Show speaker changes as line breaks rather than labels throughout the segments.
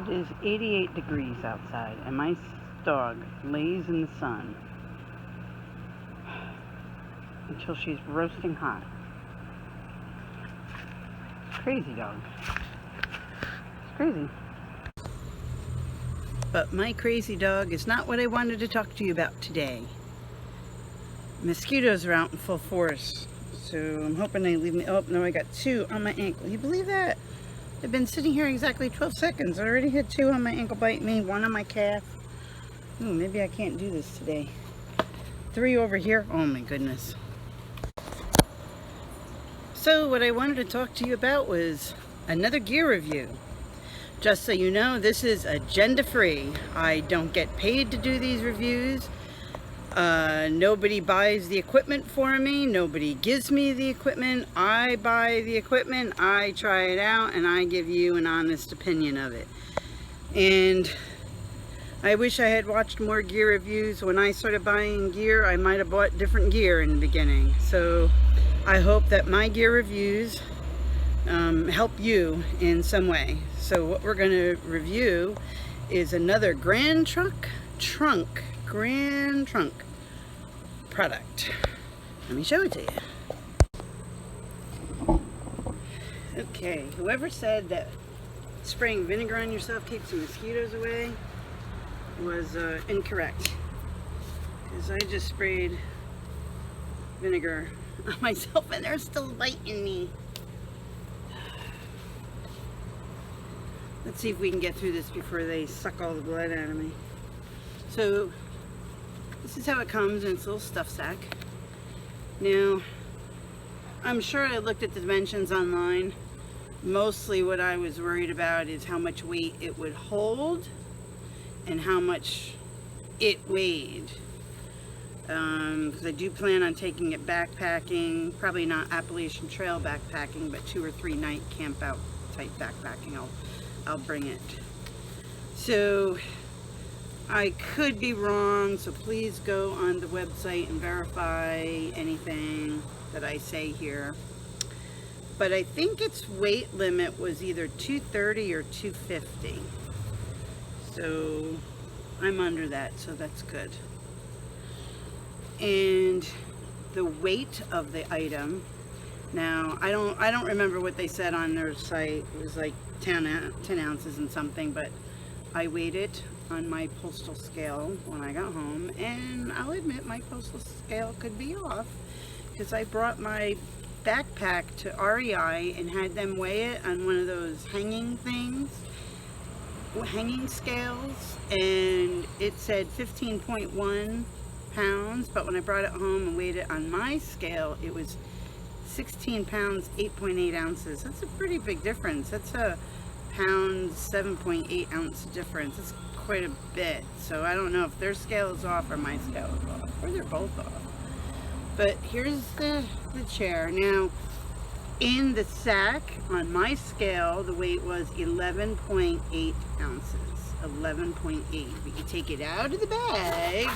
It is 88 degrees outside, and my dog lays in the sun until she's roasting hot. It's crazy, dog. It's crazy. But my crazy dog is not what I wanted to talk to you about today. Mosquitoes are out in full force, so I'm hoping they leave me. Oh no, I got 2 on my ankle. You believe that? I've been sitting here exactly 12 seconds. I already had 2 on my ankle bite me, 1 on my calf. Ooh, maybe I can't do this today. 3 over here. Oh my goodness. So what I wanted to talk to you about was another gear review. Just so you know, this is agenda free. I don't get paid to do these reviews. Nobody buys the equipment for me. Nobody gives me the equipment. I buy the equipment, I try it out, and I give you an honest opinion of it. And I wish I had watched more gear reviews. When I started buying gear, I might have bought different gear in the beginning. So I hope that my gear reviews help you in some way. So what we're going to review is another Grand Trunk product. Let me show it to you. Okay, whoever said that spraying vinegar on yourself keeps the mosquitoes away was incorrect. Because I just sprayed vinegar on myself and they're still biting me. Let's see if we can get through this before they suck all the blood out of me. So this is how it comes in its little stuff sack. Now, I'm sure I looked at the dimensions online. Mostly what I was worried about is how much weight it would hold and how much it weighed. Because I do plan on taking it backpacking, probably not Appalachian Trail backpacking, but 2 or 3 night camp out type backpacking. I'll bring it. So I could be wrong, so please go on the website and verify anything that I say here. But I think its weight limit was either 230 or 250. So I'm under that, so that's good. And the weight of the item, now I don't remember what they said on their site. It was like 10 ounces and something, but I weighed it on my postal scale when I got home, and I'll admit my postal scale could be off because I brought my backpack to REI and had them weigh it on one of those hanging scales, and it said 15.1 pounds, but when I brought it home and weighed it on my scale, it was 16 pounds 8.8 ounces. That's a pretty big difference. That's a pound 7.8 ounce difference. It's quite a bit. So I don't know if their scale is off or my scale is off, or they're both off. But here's the chair. Now in the sack on my scale the weight was 11.8 ounces. 11.8. But you take it out of the bag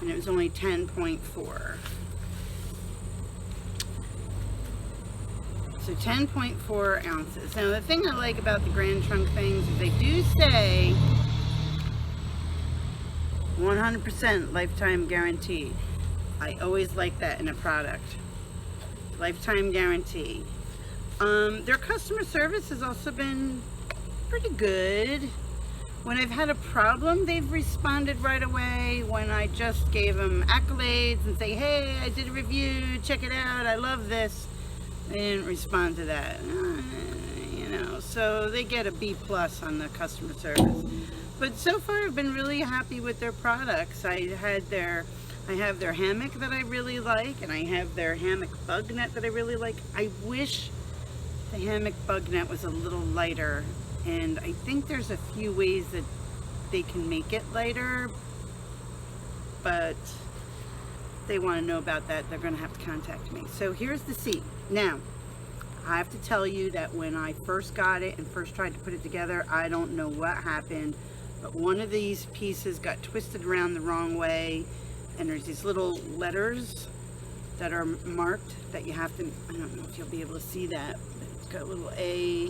and it was only 10.4. So 10.4 ounces. Now the thing I like about the Grand Trunk things is they do say 100% lifetime guarantee. I always like that in a product. Lifetime guarantee. Their customer service has also been pretty good. When I've had a problem, they've responded right away. When I just gave them accolades and say, hey, I did a review, check it out, I love this. They didn't respond to that, you know, so they get a B+ on the customer service. But so far I've been really happy with their products. I have their hammock that I really like, and I have their hammock bug net that I really like. I wish the hammock bug net was a little lighter, and I think there's a few ways that they can make it lighter, but if they want to know about that, they're going to have to contact me. So here's the seat. Now, I have to tell you that when I first got it and first tried to put it together, I don't know what happened, but one of these pieces got twisted around the wrong way, and there's these little letters that are marked that you have to, I don't know if you'll be able to see that, but it's got a little A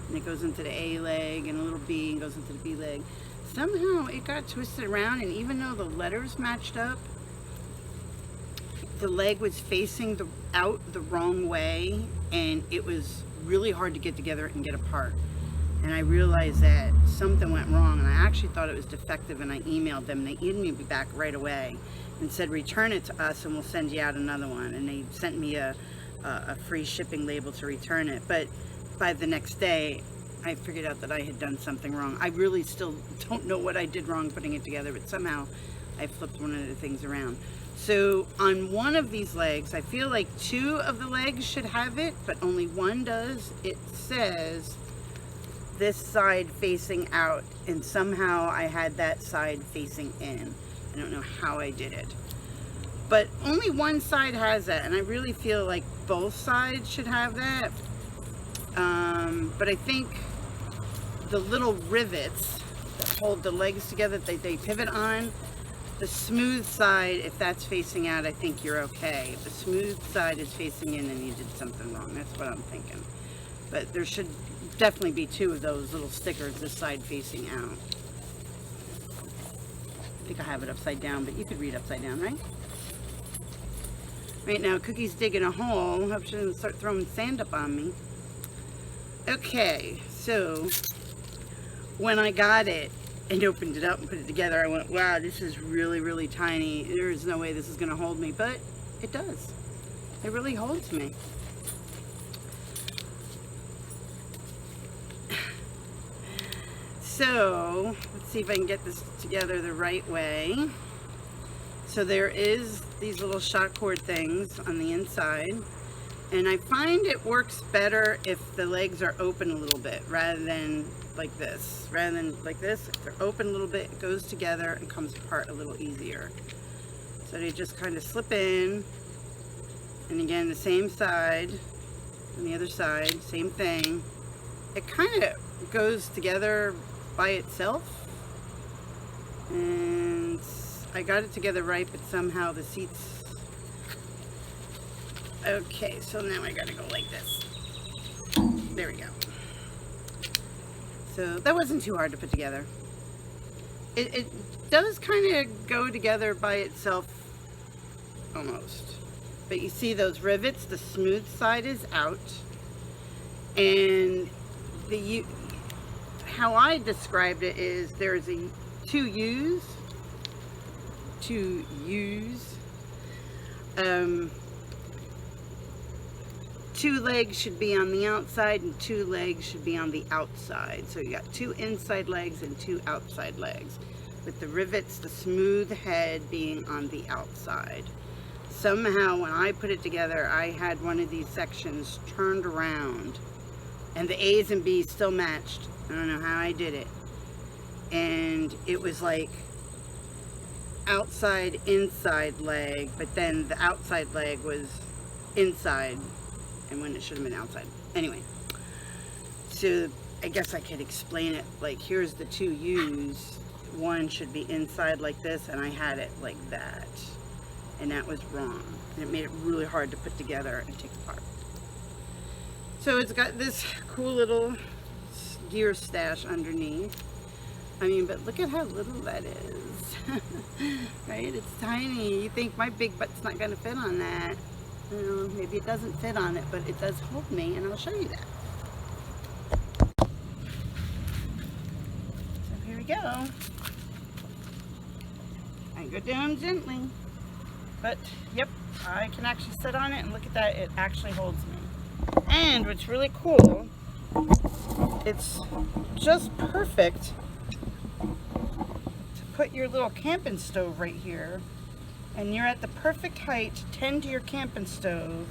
and it goes into the A leg, and a little B and goes into the B leg. Somehow it got twisted around, and even though the letters matched up, the leg was facing out the wrong way, and it was really hard to get together and get apart. And I realized that something went wrong, and I actually thought it was defective, and I emailed them, and they emailed me back right away and said, return it to us and we'll send you out another one. And they sent me a free shipping label to return it. But by the next day, I figured out that I had done something wrong. I really still don't know what I did wrong putting it together, but somehow I flipped one of the things around. So on one of these legs, I feel like 2 of the legs should have it, but only one does. It says this side facing out, and somehow I had that side facing in. I don't know how I did it, but only one side has that, and I really feel like both sides should have that. But I think the little rivets that hold the legs together, they pivot on, the smooth side, if that's facing out, I think you're okay. If the smooth side is facing in, then you did something wrong. That's what I'm thinking. But there should definitely be 2 of those little stickers, this side facing out. I think I have it upside down, but you could read upside down, right? Right now, Cookie's digging a hole. Hope she doesn't start throwing sand up on me. Okay, so when I got it and opened it up and put it together, I went, wow, this is really, really tiny. There is no way this is going to hold me, but it does. It really holds me. So let's see if I can get this together the right way. So there is these little shot cord things on the inside, and I find it works better if the legs are open a little bit rather than like this. Rather than like this, if they're open a little bit, it goes together and comes apart a little easier. So they just kind of slip in, and again the same side and the other side, same thing. It kind of goes together by itself, and I got it together right, but somehow the seats. Okay, so now I gotta go like this. There we go. So that wasn't too hard to put together. It does kind of go together by itself almost, but you see those rivets, the smooth side is out, and how I described it is there's two U's. Two legs should be on the outside and 2 legs should be on the outside. So you got 2 inside legs and 2 outside legs, with the rivets, the smooth head being on the outside. Somehow when I put it together, I had one of these sections turned around and the A's and B's still matched. I don't know how I did it. And it was like outside, inside leg, but then the outside leg was inside and when it should have been outside. Anyway, so I guess I could explain it like, here's the 2 U's. One should be inside like this, and I had it like that. And that was wrong. And it made it really hard to put together and take apart. So it's got this cool little gear stash underneath. I mean, but look at how little that is. Right? It's tiny. You think my big butt's not going to fit on that. Well, maybe it doesn't fit on it, but it does hold me, and I'll show you that. So here we go. I go down gently. But, yep, I can actually sit on it, and look at that. It actually holds me. And what's really cool, it's just perfect to put your little camping stove right here, and you're at the perfect height to tend to your camping stove,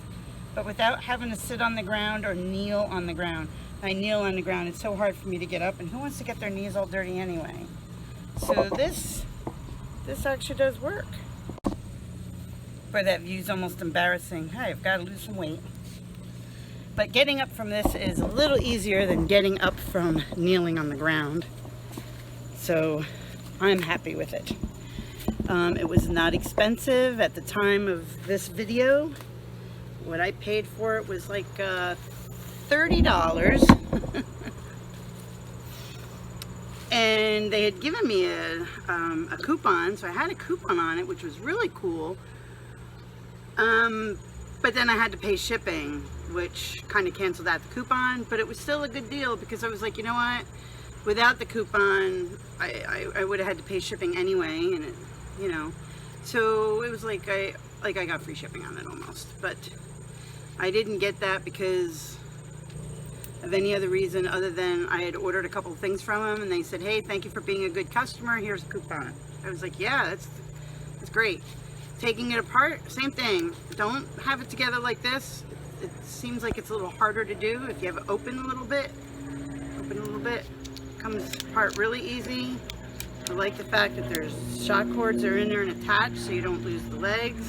but without having to sit on the ground or kneel on the ground. I kneel on the ground. It's so hard for me to get up, and who wants to get their knees all dirty anyway? So this actually does work. Boy, that view's almost embarrassing. Hey, I've got to lose some weight. But getting up from this is a little easier than getting up from kneeling on the ground. So I'm happy with it. It was not expensive at the time of this video. What I paid for it was like $30. and they had given me a coupon, so I had a coupon on it, which was really cool. But then I had to pay shipping, which kind of canceled out the coupon, but it was still a good deal because I was like, you know what? Without the coupon, I would have had to pay shipping anyway, and it, you know, so it was like I got free shipping on it almost, but I didn't get that because of any other reason other than I had ordered a couple of things from them, and they said, hey, thank you for being a good customer, here's a coupon. I was like, yeah, that's great. Taking it apart, same thing. Don't have it together like this. It seems like it's a little harder to do if you have it open a little bit. Comes apart really easy. I like the fact that there's shock cords that are in there and attached so you don't lose the legs.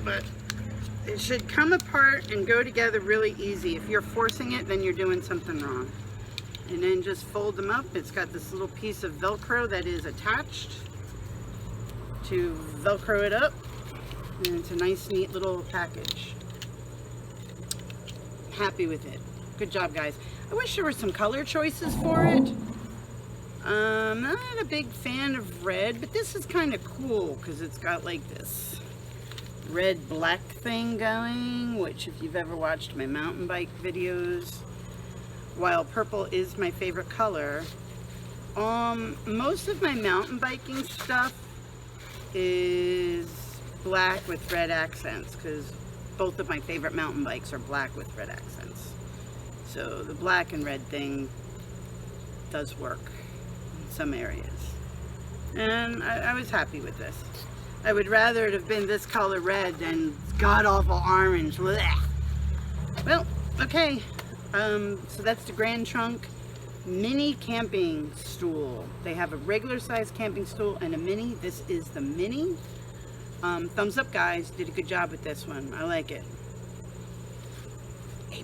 But it should come apart and go together really easy. If you're forcing it, then you're doing something wrong. And then just fold them up. It's got this little piece of Velcro that is attached to Velcro it up. And it's a nice, neat little package. Happy with it. Good job, guys. I wish there were some color choices for it. I'm not a big fan of red, but this is kind of cool because it's got like this red-black thing going, which if you've ever watched my mountain bike videos, while purple is my favorite color, most of my mountain biking stuff is black with red accents because both of my favorite mountain bikes are black with red accents. So the black and red thing does work in some areas. And I was happy with this. I would rather it have been this color red than god-awful orange. Blech. Well, okay. So that's the Grand Trunk mini camping stool. They have a regular size camping stool and a mini. This is the mini. Thumbs up, guys. Did a good job with this one. I like it. A+.